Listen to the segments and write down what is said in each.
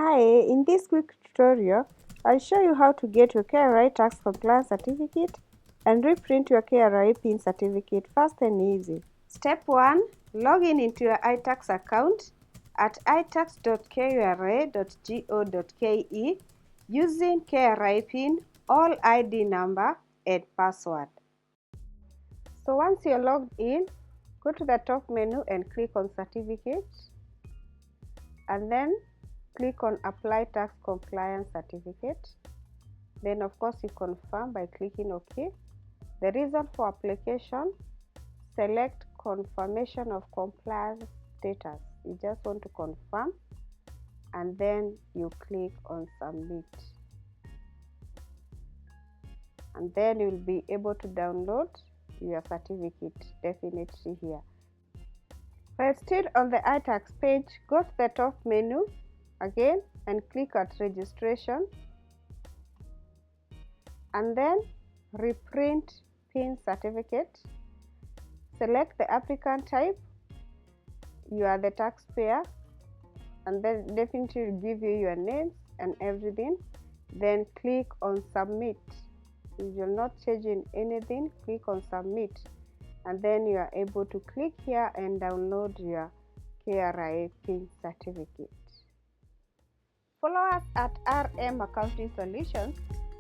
Hi, in this quick tutorial, I'll show you how to get your KRA Tax Compliance Certificate and reprint your KRA PIN Certificate fast and easy. Step 1. Log in into your Itax account at itax.kra.go.ke using KRA PIN, all ID number and password. So once you're logged in, go to the top menu and click on Certificate, and then click on Apply Tax Compliance Certificate. Then of course you confirm by clicking OK. The reason for application, select confirmation of compliance status. You just want to confirm, and then you click on Submit. And then you'll be able to download your certificate definitely here. While still on the Itax page, go to the top menu again and click at Registration, and then Reprint PIN Certificate. Select the applicant type. You are the taxpayer, and then definitely will give you your names and everything. Then click on Submit. If you're not changing anything, click on Submit, and then you are able to click here and download your KRA PIN certificate. Follow us at RM Accounting Solutions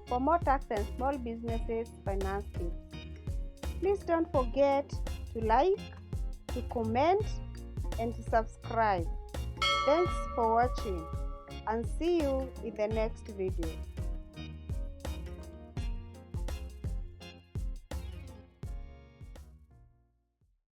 for more tax and small businesses finance tips. Please don't forget to like, to comment, and to subscribe. Thanks for watching, and see you in the next video.